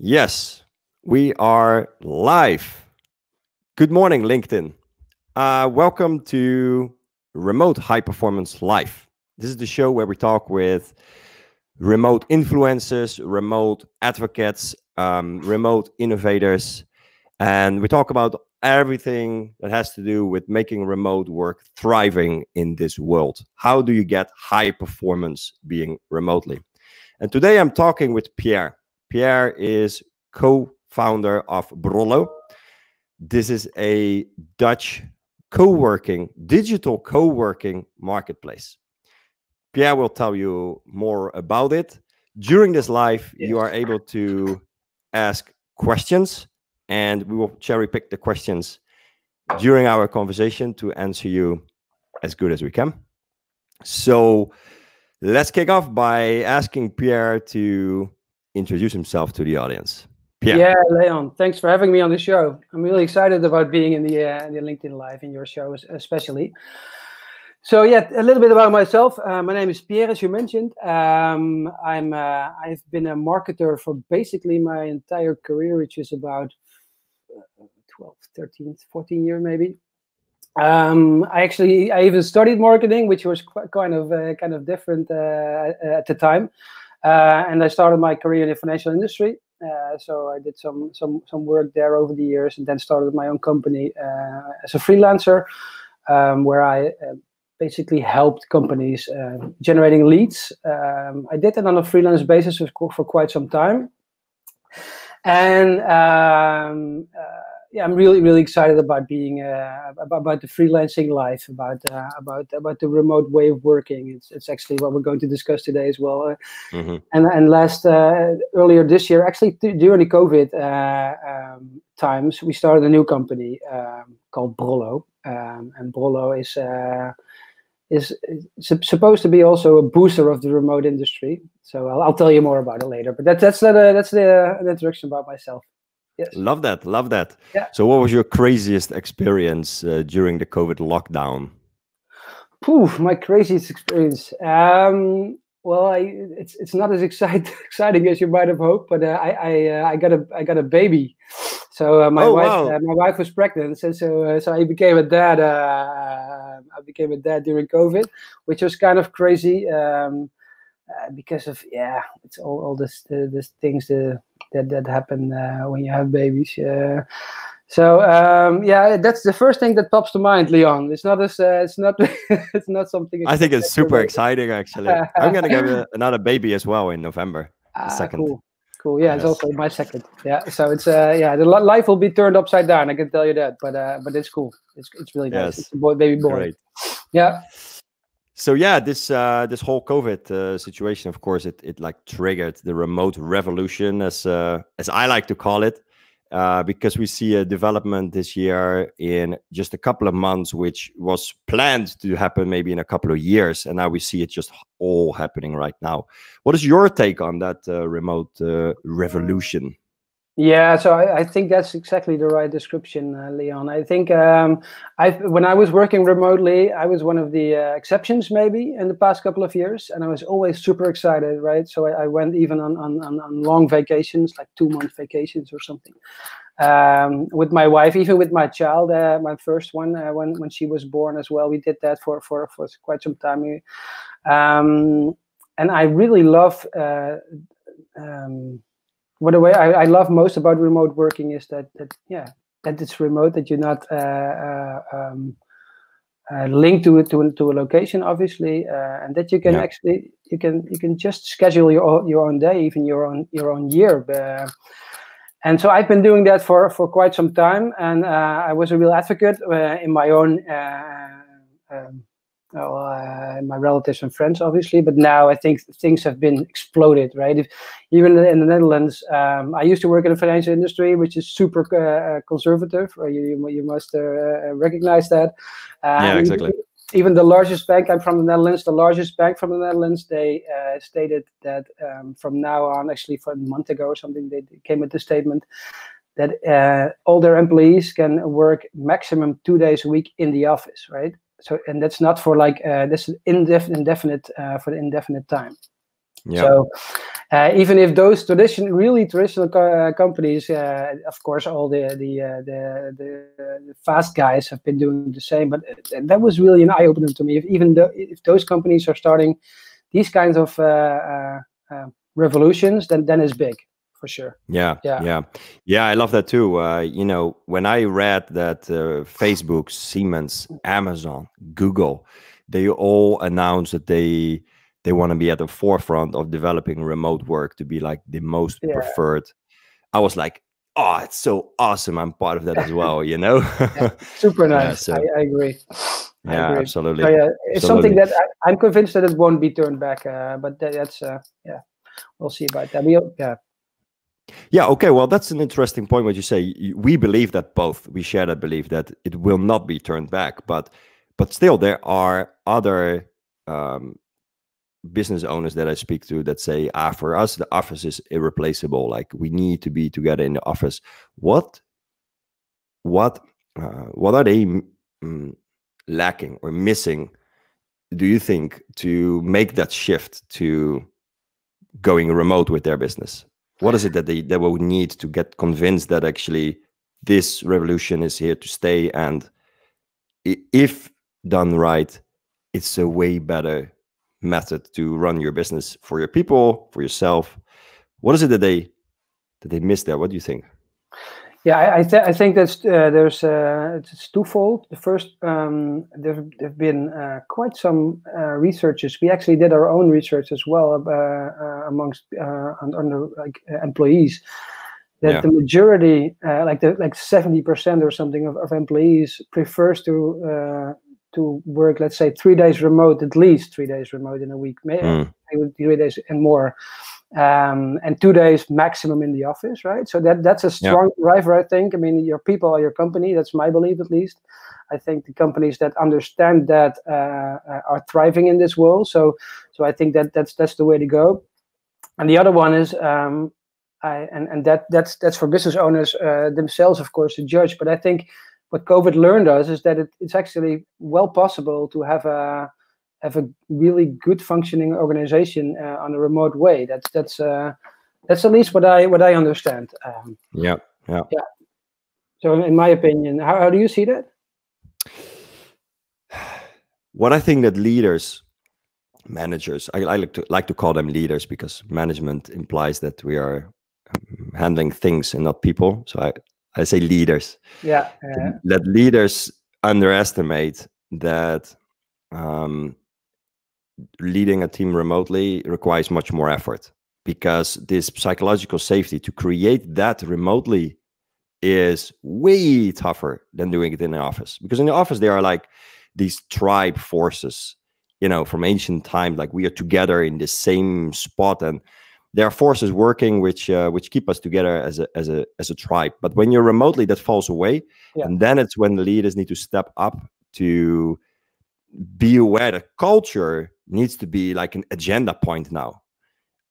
Yes, we are live. Good morning, LinkedIn. Welcome to Remote High Performance Live. This is the show where we talk with remote influencers, remote advocates, remote innovators, and we talk about everything that has to do with making remote work thriving in this world. How do you get high performance being remotely? And today I'm talking with Pierre. Pierre is co-founder of Brollo. This is a Dutch digital co-working marketplace. Pierre will tell you more about it. During this live, you are able to ask questions, and we will cherry pick the questions during our conversation to answer you as good as we can. So let's kick off by asking Pierre to introduce himself to the audience. Pierre. Yeah, Leon, thanks for having me on the show. I'm really excited about being in the LinkedIn Live, in your show especially. So yeah, a little bit about myself. My name is Pierre, as you mentioned. I've been a marketer for basically my entire career, which is about 12, 13, 14 years maybe. I even studied marketing, which was kind of different at the time. And I started my career in the financial industry. So I did some work there over the years, and then started my own company as a freelancer, where I basically helped companies generating leads. I did that on a freelance basis for quite some time. And I'm really excited about being about the freelancing life, about the remote way of working. It's actually what we're going to discuss today as well. And earlier this year, actually during the COVID times, we started a new company called Brollo, and Brollo is supposed to be also a booster of the remote industry. So I'll tell you more about it later. But that's the introduction about myself. Yes. Love that. Yeah. So what was your craziest experience during the COVID lockdown? My craziest experience. Well, it's not as exciting as you might have hoped, but I got a baby. So my wife was pregnant, so I became a dad. I became a dad during COVID, which was kind of crazy because of it's all this things that happen when you have babies. So that's the first thing that pops to mind, Leon. It's not it's not something. I think it's super exciting, actually. I'm gonna get another baby as well in November. Second. Cool. Yeah, yes. It's also my second. Yeah, so it's the life will be turned upside down. I can tell you that. But it's cool. It's really nice. Yes. It's a baby boy. Great. Yeah. So yeah, this whole COVID situation, of course, it like triggered the remote revolution, as I like to call it, because we see a development this year in just a couple of months, which was planned to happen maybe in a couple of years, and now we see it just all happening right now. What is your take on that remote revolution? Yeah, so I think that's exactly the right description, Leon. I think when I was working remotely, I was one of the exceptions maybe in the past couple of years, and I was always super excited, right? So I went even on long vacations, like 2-month vacations or something, with my wife, even with my child, my first one, when she was born as well. We did that for quite some time, and I really love. What the way I love most about remote working is that it's remote, that you're not linked to a location, obviously, and that you can actually you can just schedule your own day, even your own year. And so I've been doing that for quite some time, and I was a real advocate in my own. My relatives and friends, obviously, but now I think things have been exploded, right? Even in the Netherlands, I used to work in the financial industry, which is super conservative. You must recognize that. Exactly. Even the largest bank, I'm from the Netherlands, the Netherlands, they stated that from now on, actually for a month ago or something, they came with the statement that all their employees can work maximum 2 days a week in the office, right? So, and that's not for like this indefinite for the indefinite time. Yeah. So Even if those really traditional companies, of course, all the fast guys have been doing the same, but that was really an eye opener to me. If those companies are starting these kinds of revolutions, then it's big for sure. Yeah. I love that too. You know, when I read that Facebook, Siemens, Amazon, Google, they all announced that they want to be at the forefront of developing remote work to be like the most preferred. I was like, oh, it's so awesome. I'm part of that as well, you know? Super nice. I agree. I agree. Absolutely. So, it's something that I'm convinced that it won't be turned back. But that's, we'll see about that. Yeah, okay, well, that's an interesting point what you say. We believe that both. We share that belief that it will not be turned back. But still, there are other business owners that I speak to that say, for us, the office is irreplaceable. Like, we need to be together in the office. What are they lacking or missing, do you think, to make that shift to going remote with their business? What is it that they will need to get convinced that actually this revolution is here to stay, and if done right, it's a way better method to run your business for your people, for yourself? What is it that they miss there? What do you think? Yeah, I think that's it's twofold. The first, there've been quite some researches. We actually did our own research as well amongst under employees. That the majority, like 70% or something of employees prefers to work, let's say, 3 days remote, at least 3 days remote in a week, maybe 3 days and more. And 2 days maximum in the office, right? So that's a strong driver, I think. I mean, your people are your company. That's my belief, at least. I think the companies that understand that are thriving in this world. So I think that's the way to go. And the other one is, that's for business owners themselves, of course, to judge. But I think what COVID learned us is that it's actually well possible to have a really good functioning organization on a remote way. That's at least what I understand. Yeah. So in my opinion, how do you see that? What I think that leaders, managers, I like to call them leaders, because management implies that we are handling things and not people. So I say leaders. That leaders underestimate that leading a team remotely requires much more effort, because this psychological safety to create that remotely is way tougher than doing it in the office. Because in the office, there are like these tribe forces, you know, from ancient time, like we are together in the same spot, and there are forces working which keep us together as a tribe. But when you're remotely, that falls away, and then it's when the leaders need to step up to be aware that culture needs to be like an agenda point now.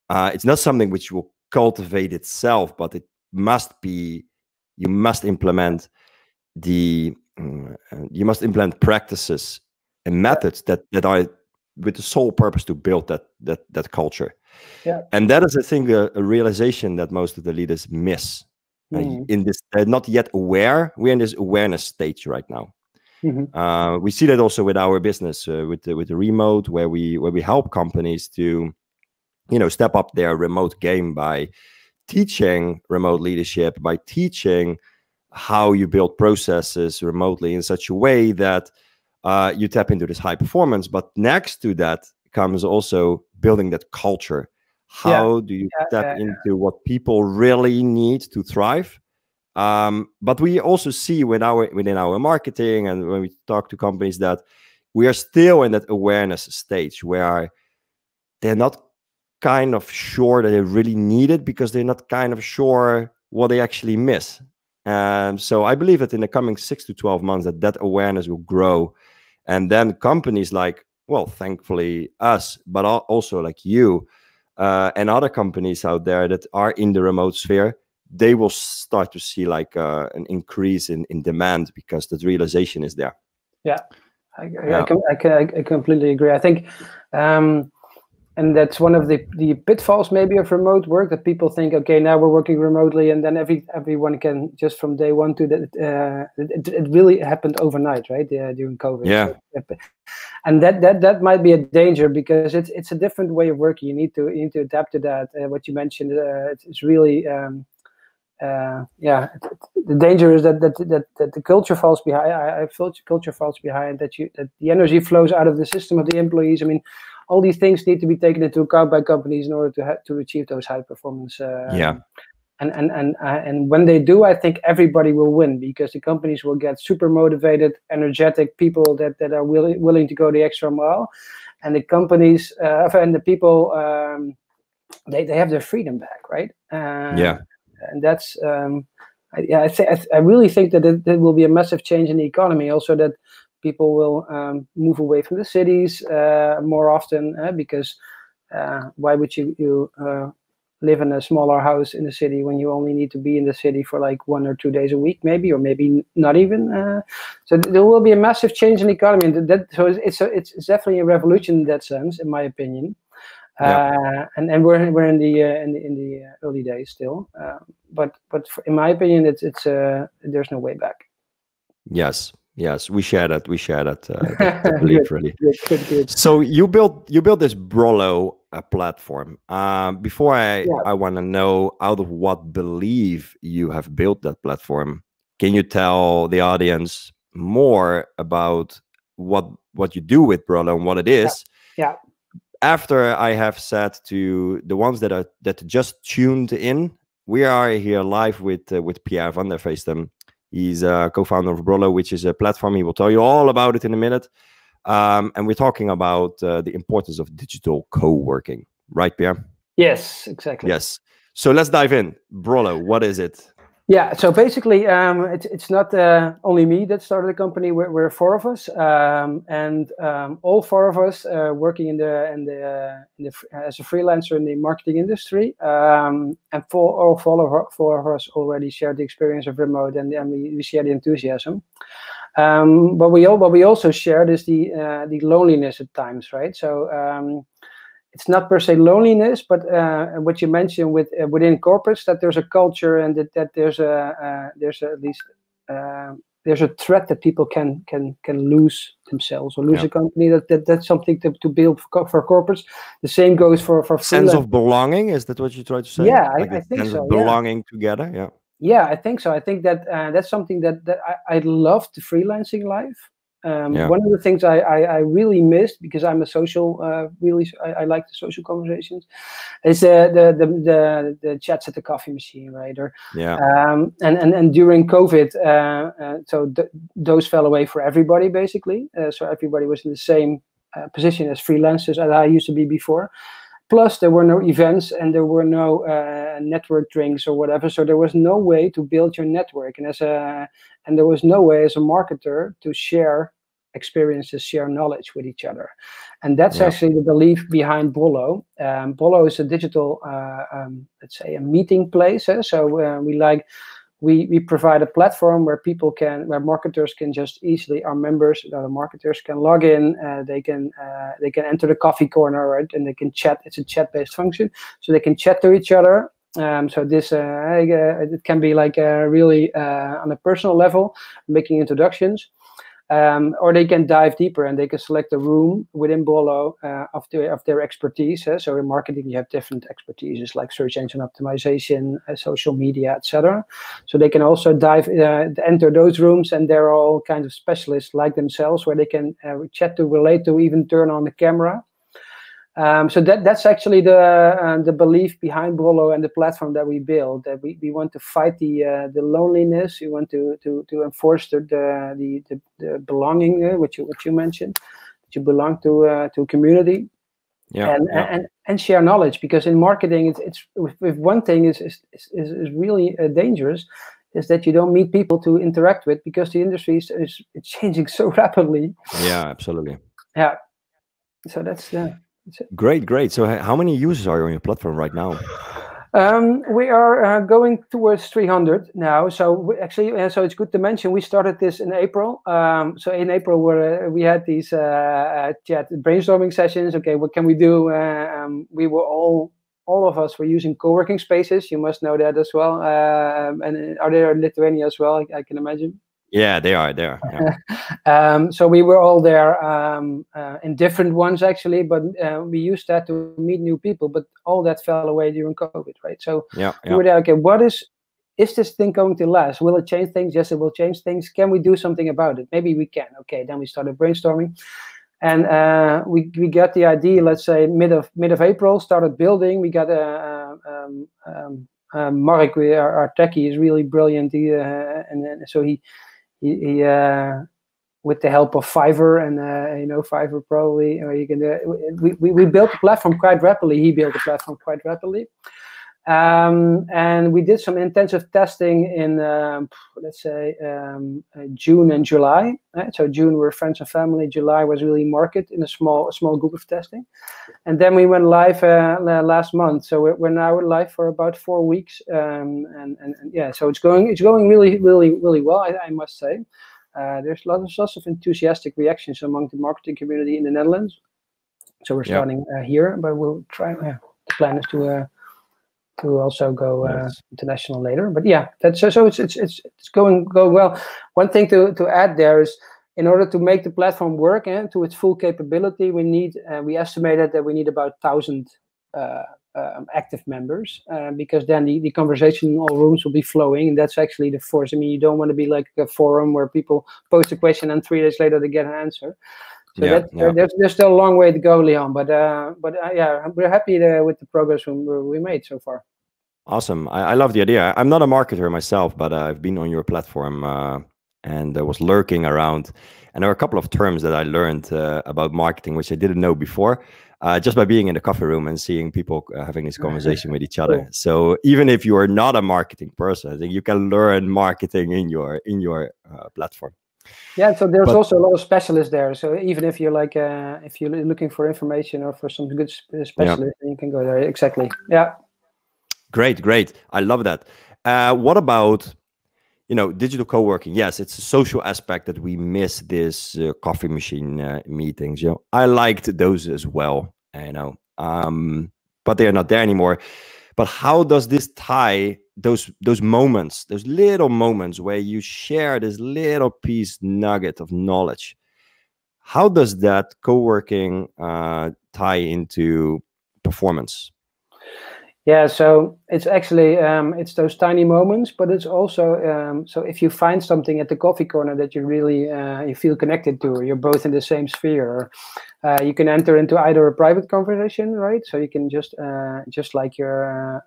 It's not something which will cultivate itself, but it must be. You must implement practices and methods that are with the sole purpose to build that culture. And that is, I think, a realization that most of the leaders miss. In this, they're not yet aware. We're in this awareness stage right now. We see that also with our business, with the remote, where we help companies to, step up their remote game by teaching remote leadership, by teaching how you build processes remotely in such a way that you tap into this high performance. But next to that comes also building that culture. How do you tap into what people really need to thrive? But we also see within our marketing and when we talk to companies that we are still in that awareness stage where they're not kind of sure that they really need it, because they're not kind of sure what they actually miss. So I believe that in the coming 6 to 12 months that awareness will grow. And then companies like, well, thankfully us, but also like you and other companies out there that are in the remote sphere, they will start to see like an increase in demand, because that realization is there. I completely agree. I think and that's one of the pitfalls maybe of remote work, that people think, okay, now we're working remotely, and then everyone can just from day one to that. It really happened overnight, right? During COVID. Yeah. So, and that might be a danger, because it's a different way of working. You need to adapt to that. What you mentioned, it's really. The danger is that the culture falls behind. I feel culture falls behind. That the energy flows out of the system of the employees. I mean, all these things need to be taken into account by companies in order to achieve those high performance. And when they do, I think everybody will win, because the companies will get super motivated, energetic people that are willing to go the extra mile, and the companies and the people they have their freedom back, right? And that's I really think that there will be a massive change in the economy. Also, that people will move away from the cities more often, because why would you live in a smaller house in the city when you only need to be in the city for like 1 or 2 days a week, maybe, or maybe not even. So there will be a massive change in the economy. So it's definitely a revolution in that sense, in my opinion. And we're in the early days still, but in my opinion, it's there's no way back. Yes, we share that belief, really. Good. So you built this Brollo platform. Before I want to know, out of what belief you have built that platform, can you tell the audience more about what you do with Brollo and what it is? Yeah. After I have said to the ones that just tuned in, we are here live with Pierre van der Feesten. He's a co-founder of Brollo, which is a platform. He will tell you all about it in a minute. And we're talking about the importance of digital co-working, right, Pierre? Yes, exactly. Yes. So let's dive in. Brollo, what is it? Yeah, so basically, it's not only me that started the company. We're 4 of us, and all 4 of us working as a freelancer in the marketing industry. And all 4 of us already shared the experience of remote, and we share the enthusiasm. But we also shared is the loneliness at times, right? So. It's not per se loneliness, but what you mentioned within corporates, that there's a culture, and that there's at least there's a threat that people can lose themselves or lose a company. That's something to build for corporates. The same goes for sense of belonging. Is that what you try to say? Yeah, I think so. Belonging together. Yeah. Yeah, I think so. I think that that's something that I love the freelancing life. One of the things I really missed, because I'm a social, I like the social conversations, is the chats at the coffee machine, right? Or and during COVID, so those fell away for everybody basically. So everybody was in the same position as freelancers as I used to be before. Plus, there were no events and there were no network drinks or whatever. So there was no way to build your network, and there was no way as a marketer to share experiences, share knowledge with each other. And that's actually the belief behind Brollo. Brollo is a digital, let's say, a meeting place. So we provide a platform where where marketers can just easily, our members, other marketers can log in. They can enter the coffee corner, right? And they can chat. It's a chat-based function, so they can chat to each other. So this it can be like really on a personal level, making introductions. Or they can dive deeper and they can select a room within Brollo of their expertise. So in marketing, you have different expertises like search engine optimization, social media, etc. So they can also enter those rooms, and there are all kinds of specialists like themselves where they can chat to, relate to, even turn on the camera. So that's actually the belief behind Brollo and the platform that we build. That we want to fight the loneliness. We want to enforce the belonging, which you mentioned, that you belong to a community, and share knowledge. Because in marketing, it's if one thing is really dangerous, is that you don't meet people to interact with, because the industry is changing so rapidly. Yeah, absolutely. Yeah. So that's Great. So how many users are on your platform right now? We are going towards 300 now. So so it's good to mention we started this in April. So in April, we had these chat brainstorming sessions. Okay, what can we do? We were all of us were using co-working spaces. You must know that as well. And are there in Lithuania as well? I can imagine. Yeah, they are. Yeah. So we were all there in different ones actually, but we used that to meet new people. But all that fell away during COVID, right? So we were there. Okay, is this thing going to last? Will it change things? Yes, it will change things. Can we do something about it? Maybe we can. Okay, then we started brainstorming, and we got the idea. Let's say mid of April, started building. We got Mark, our techie, is really brilliant. And so he with the help of Fiverr and Fiverr probably, or you can. We built the platform quite rapidly. He built the platform quite rapidly, and we did some intensive testing in let's say June and July. So June we're friends and family. July was really market in a small group of testing, and then we went live last month. So we're now live for about 4 weeks, and yeah, so it's going really well. I must say. There's lots of enthusiastic reactions among the marketing community in the Netherlands. So we're starting here, but we'll try. The plan is to also go international later. But yeah, that's so it's going well. One thing to add there is, in order to make the platform work and to its full capability, we estimated that we need about 1,000 active members, because then the conversational rooms will be flowing, and that's actually the force. I mean, you don't want to be like a forum where people post a question and 3 days later they get an answer. So there's still a long way to go, Leon. But yeah, we're happy with the progress we made so far. Awesome. I love the idea. I'm not a marketer myself, but I've been on your platform and I was lurking around, and there are a couple of terms that I learned about marketing which I didn't know before. Just by being in the coffee room and seeing people having this conversation with each other. Cool. So even if you are not a marketing person, I think you can learn marketing in your platform. Yeah, so there's also a lot of specialists there. So even if you're like if you're looking for information or for some good specialist, then you can go there. Exactly. Yeah. Great. I love that. What about digital co-working? Yes, it's a social aspect that we miss. This coffee machine meetings. I liked those as well. But they are not there anymore. But how does this tie those moments, those little moments where you share this little piece nugget of knowledge? How does that co-working tie into performance? Yeah, so it's actually it's those tiny moments, but it's also so if you find something at the coffee corner that you really you feel connected to, you're both in the same sphere. You can enter into either a private conversation, right? So you can just like you're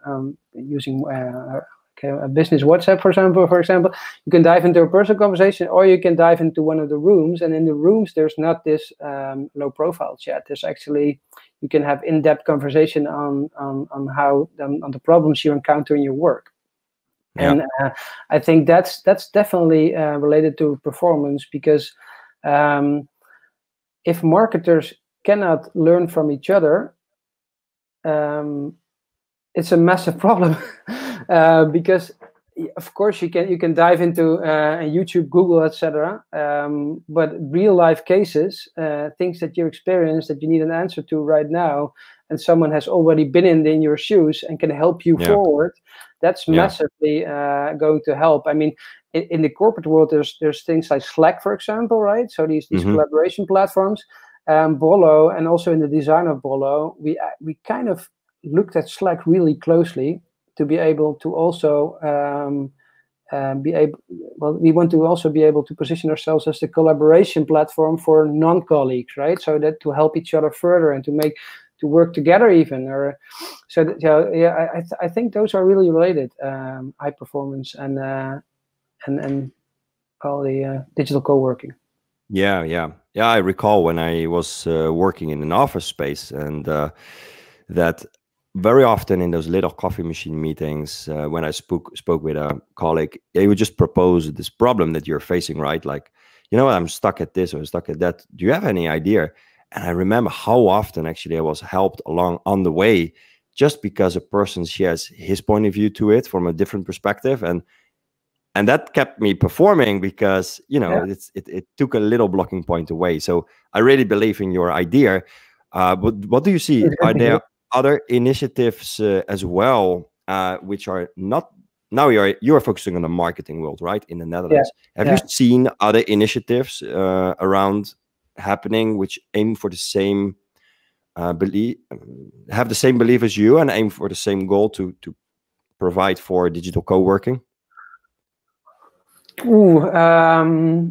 using a business WhatsApp, for example, you can dive into a personal conversation, or you can dive into one of the rooms. And in the rooms, there's not this low profile chat. There's actually, you can have in-depth conversation on how on the problems you encounter in your work. Yeah. And I think that's definitely related to performance, because if marketers cannot learn from each other, it's a massive problem. Because of course you can dive into YouTube, Google, etc. But real life cases, things that you experience that you need an answer to right now, and someone has already been in your shoes and can help you forward. That's massively going to help. I mean, in the corporate world, there's things like Slack, for example, right? So these collaboration platforms, Bolo, and also in the design of Bolo, we kind of looked at Slack really closely to be able to also we want to also be able to position ourselves as the collaboration platform for non-colleagues, right? So that to help each other further and to work together even, or so that, I think those are really related, high performance and all the digital co-working. Yeah. I recall when I was working in an office space, and that very often in those little coffee machine meetings, when I spoke with a colleague, they would just propose this problem that you're facing, right? Like, I'm stuck at this or stuck at that. Do you have any idea? And I remember how often actually I was helped along on the way just because a person shares his point of view to it from a different perspective, and that kept me performing because it took a little blocking point away. So I really believe in your idea. But what do you see? Are there other initiatives as well, which are not now? You're focusing on the marketing world, right, in the Netherlands. Have you seen other initiatives around happening which aim for the same belief, have the same belief as you, and aim for the same goal to provide for digital co-working? There's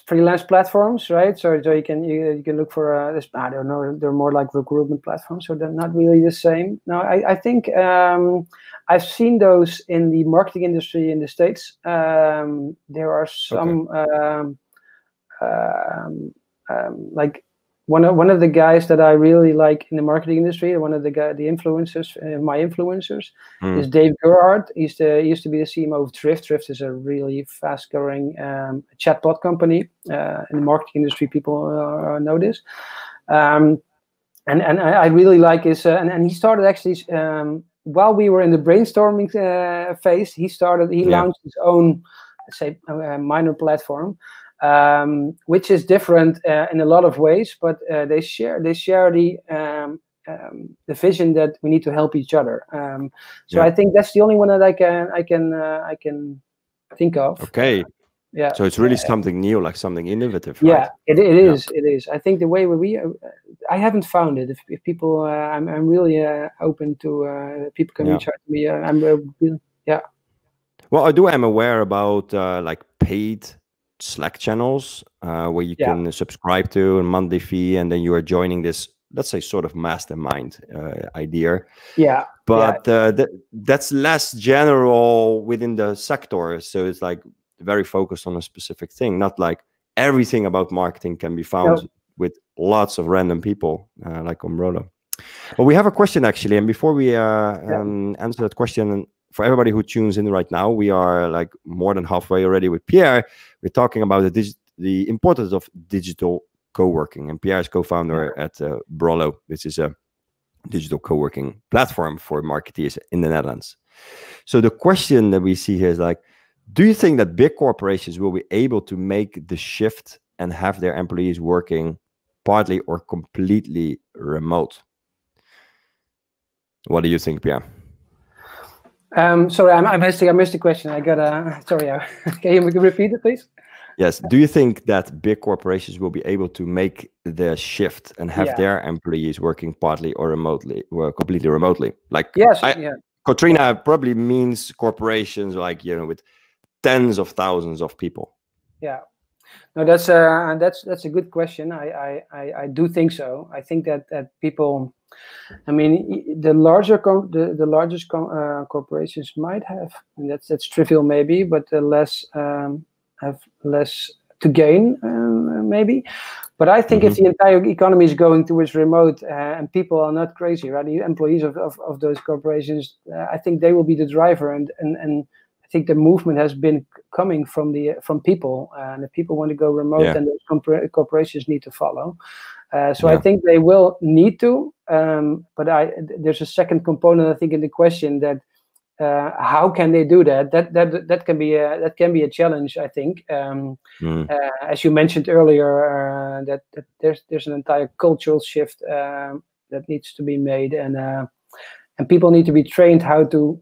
freelance platforms, right? So you can look for this. I don't know. They're more like recruitment platforms, so they're not really the same. No, I think I've seen those in the marketing industry in the States. There are some like one of the guys that I really like in the marketing industry, one of the influencers, my influencers, is Dave Gerhardt. He used to be the CMO of Drift. Drift is a really fast-growing chatbot company in the marketing industry. People know this, and I really like his. And he started actually while we were in the brainstorming phase. He launched his own, let's say, minor platform. Which is different in a lot of ways, but they share the vision that we need to help each other. So I think that's the only one that I can think of. Okay. Yeah. So it's really something new, like something innovative. Yeah, right? it is. It is. I think the way I haven't found it. If people, I'm really open to people can reach out to me. Well, I am aware about like paid Slack channels where you can subscribe to a monthly fee, and then you are joining this, let's say, sort of mastermind idea. Yeah. But that's less general within the sector. So it's like very focused on a specific thing, not like everything about marketing can be found with lots of random people like Umbrella. Well, we have a question actually, and before we answer that question, for everybody who tunes in right now, we are like more than halfway already with Pierre. We're talking about the importance of digital co-working, and Pierre is co-founder at Brollo, which is a digital co-working platform for marketeers in the Netherlands. So the question that we see here is like, do you think that big corporations will be able to make the shift and have their employees working partly or completely remote? What do you think, Pierre? Sorry, I missed the question. I got sorry. Can you repeat it, please? Yes. Do you think that big corporations will be able to make the shift and have their employees working partly or remotely, or completely remotely? Like, Katrina probably means corporations like, with tens of thousands of people. Yeah. No, that's a good question. I do think so. I think that people, I mean, the largest corporations might have, and that's trivial maybe, but have less to gain maybe. But I think if the entire economy is going towards remote and people are not crazy, right? The employees of those corporations, I think they will be the driver, and I think the movement has been coming from people, and if people want to go remote, then those corporations need to follow. So I think they will need to, but there's a second component, I think, in the question that how can they do that? That can be a challenge, I think. As you mentioned earlier, that there's an entire cultural shift that needs to be made, and people need to be trained how to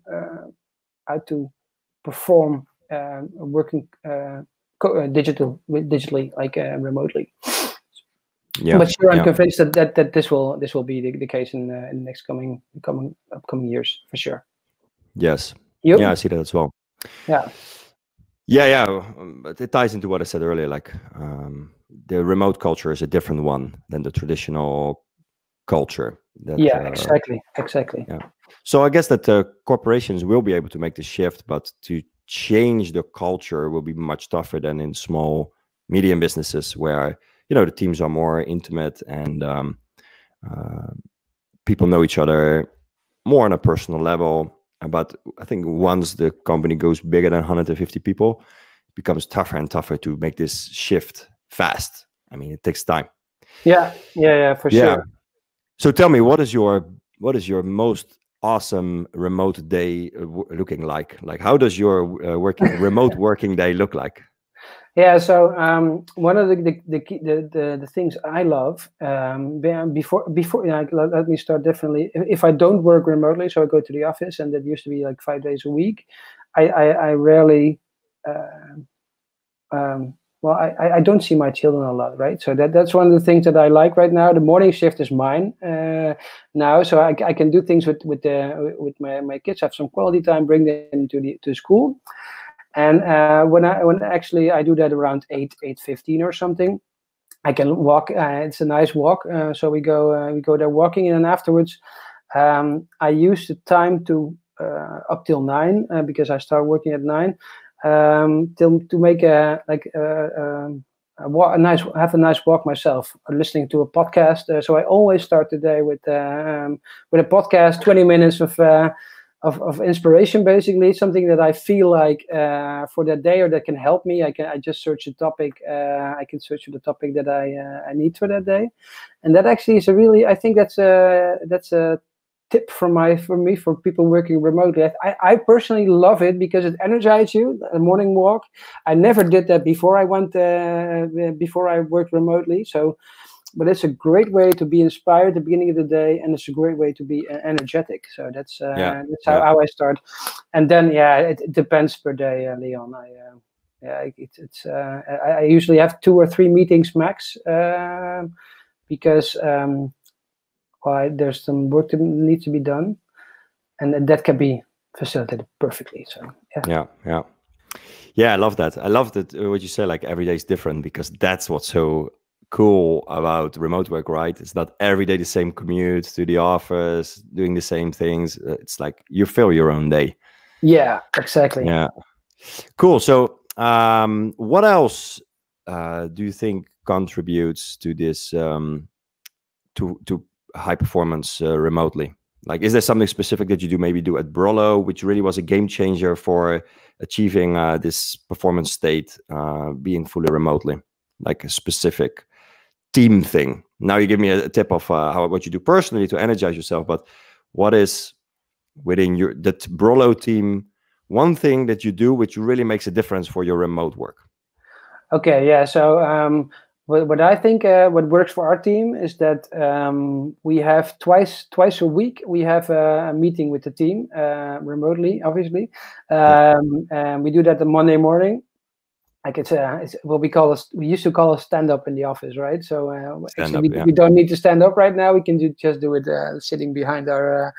perform working digitally, like remotely. Yeah, but sure, I'm convinced that this will be the case in the next upcoming years for sure. Yes. You? Yeah, I see that as well. Yeah. But it ties into what I said earlier. Like the remote culture is a different one than the traditional culture. Exactly. Yeah. So I guess that corporations will be able to make the shift, but to change the culture will be much tougher than in small, medium businesses where the teams are more intimate and people know each other more on a personal level. But I think once the company goes bigger than 150 people, it becomes tougher and tougher to make this shift fast. I mean, it takes time. Yeah, for sure. So tell me, what is your most awesome remote day looking like? Like, how does your remote working day look like? Yeah, so one of the things I love, let me start differently. If I don't work remotely, so I go to the office, and that used to be like 5 days a week, I rarely, well, I don't see my children a lot, right? So that's one of the things that I like right now. The morning shift is mine now, so I can do things with my kids, have some quality time, bring them to school. And when actually I do that around 8:15 or something, I can walk. It's a nice walk, so we go there walking, and then afterwards, I use the time to up till 9 because I start working at 9 to make a nice walk myself, listening to a podcast. So I always start the day with a podcast, 20 minutes of inspiration, basically something that I feel like for that day or that can help me. I just search a topic. I can search for the topic that I need for that day, and that actually is I think that's a tip for me for people working remotely. I personally love it because it energizes you. A morning walk. I never did that before before I worked remotely. So. But it's a great way to be inspired at the beginning of the day, and it's a great way to be energetic. So that's how I start. And then it depends per day, Leon. I usually have 2 or 3 meetings max because there's some work that needs to be done, and that can be facilitated perfectly. So yeah, I love that. I love that what you say. Like every day is different, because that's what's so cool about remote work, right? It's not every day the same commute to the office, doing the same things. It's like you fill your own day. Yeah, exactly. Yeah, cool. So what else do you think contributes to this to high performance remotely? Like, is there something specific that you maybe do at Brollo, which really was a game changer for achieving this performance state, being fully remotely, like a specific team thing? Now you give me a tip of what you do personally to energize yourself, but what is within that Brollo team one thing that you do which really makes a difference for your remote work? Okay, yeah. So what I think what works for our team is that we have twice a week we have a meeting with the team remotely, obviously, and we do that on Monday morning. Like it's what we used to call a stand up in the office, right? So actually we don't need to stand up right now. We can just do it sitting behind our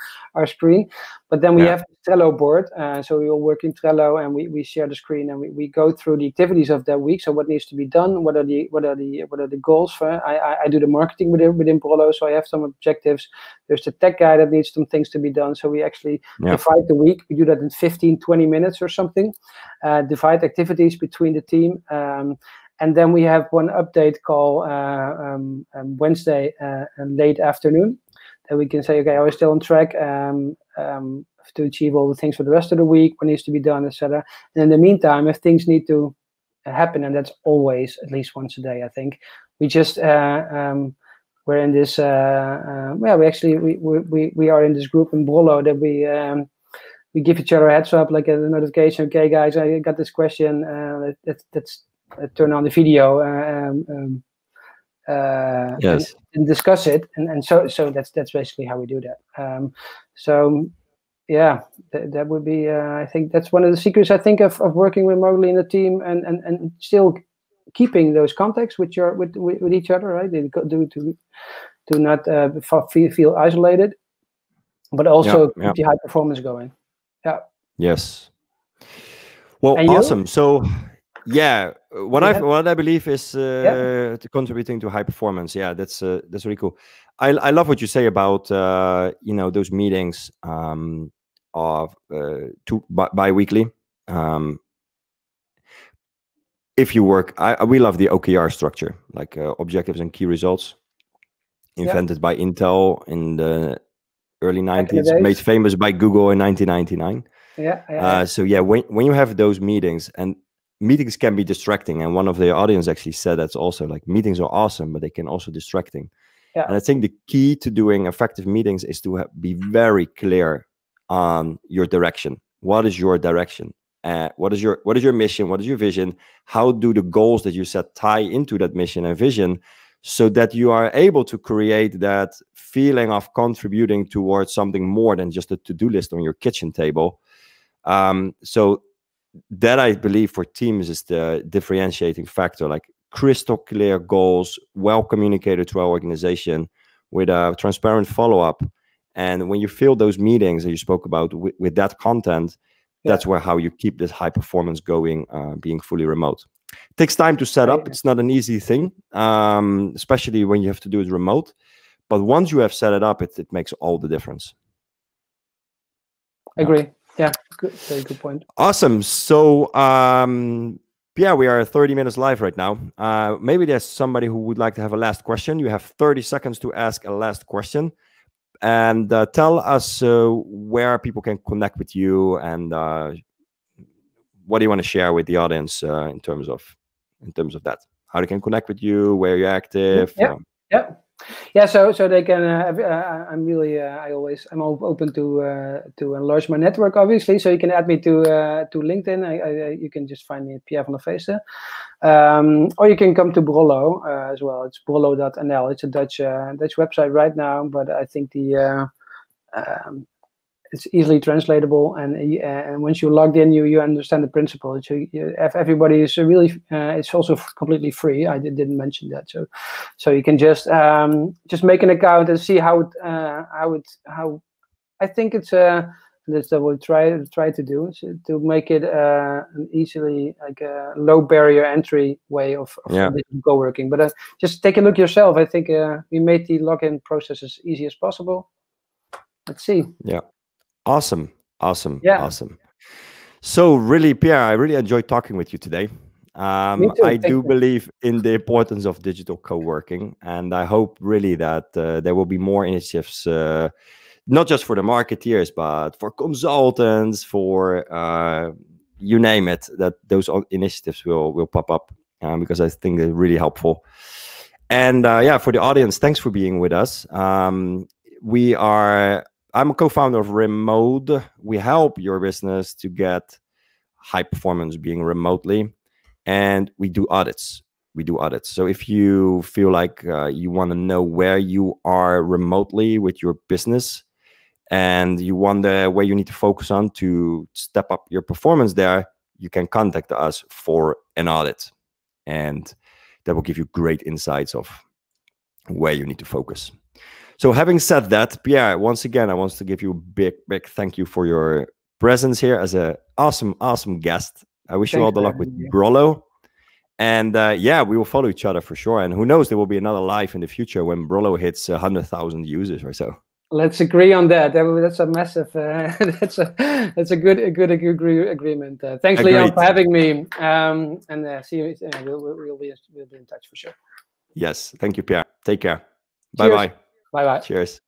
screen. But then we have the Trello board, so we all work in Trello, and we share the screen, and we go through the activities of that week. So what needs to be done? What are the goals for? I do the marketing within Brollo, so I have some objectives. There's the tech guy that needs some things to be done. So we actually divide the week. We do that in 15, 20 minutes or something. Divide activities between the team. And then we have one update call Wednesday late afternoon, that we can say, okay, are we still on track to achieve all the things for the rest of the week? What needs to be done, etc. And in the meantime, if things need to happen, and that's always at least once a day, I think, we just we're in this. We are in this group in Brollo that we give each other a heads up, like a notification. Okay, guys, I got this question. Let's turn on the video. And discuss it, and so that's basically how we do that. That would be I think that's one of the secrets, I think, of working remotely in a team, and still keeping those contacts with each other, right? They do not feel isolated, but also keep the high performance going. Yes. Well, awesome. So what I believe is contributing to high performance. Yeah, that's really cool. I love what you say about those meetings of bi-weekly. If you work, we love the OKR structure, like objectives and key results, invented by Intel in the early 90s, made famous by Google in 1999. So when you have those meetings, and meetings can be distracting, and one of the audience actually said that's also like, meetings are awesome, but they can also distracting. Yeah. And I think the key to doing effective meetings is to be very clear on your direction. What is your direction? What is your mission? What is your vision? How do the goals that you set tie into that mission and vision, so that you are able to create that feeling of contributing towards something more than just a to-do list on your kitchen table. So that, I believe, for teams is the differentiating factor, like crystal clear goals, well communicated to our organization with a transparent follow-up. And when you fill those meetings that you spoke about with that content, that's where how you keep this high performance going, being fully remote. It takes time to set up. It's not an easy thing, especially when you have to do it remote. But once you have set it up, it makes all the difference. I agree. Yeah, good, very good point. Awesome. So, Pierre, we are 30 minutes live right now. Maybe there's somebody who would like to have a last question. You have 30 seconds to ask a last question. And tell us where people can connect with you, and what do you want to share with the audience in terms of that? How they can connect with you, where you're active. Yeah. So they can. I'm really. I'm open to enlarge my network, obviously. So you can add me to LinkedIn. You can just find me Pierre van der Feeste. Or you can come to Brollo as well. It's brollo.nl. It's a Dutch website right now, but I think it's easily translatable, and once you're logged in, you understand the principle. So everybody is really. It's also completely free. I didn't mention that. So you can just make an account and see how I think it's that's what we'll try to do, so to make it an easily, like a low barrier entry way of co-working. But just take a look yourself. I think we made the login process as easy as possible. Let's see. Yeah. Awesome. So really, Pierre, I really enjoyed talking with you today. I do believe in the importance of digital co-working, and I hope really that there will be more initiatives, not just for the marketeers, but for consultants, for you name it, that those initiatives will pop up, because I think they're really helpful. And for the audience, thanks for being with us. I'm a co-founder of Remote. We help your business to get high performance being remotely, and we do audits. So if you feel like you want to know where you are remotely with your business, and you wonder where you need to focus on to step up your performance there, you can contact us for an audit, and that will give you great insights of where you need to focus. So having said that, Pierre, once again, I want to give you a big thank you for your presence here as an awesome guest. I wish you all the luck with Brollo. And we will follow each other for sure. And who knows, there will be another live in the future when Brollo hits 100,000 users or so. Let's agree on that. That's a massive. That's a good agreement. Thanks, Leon, for having me. And see you. We'll be in touch for sure. Yes, thank you, Pierre. Take care. Bye bye. Bye bye. Cheers.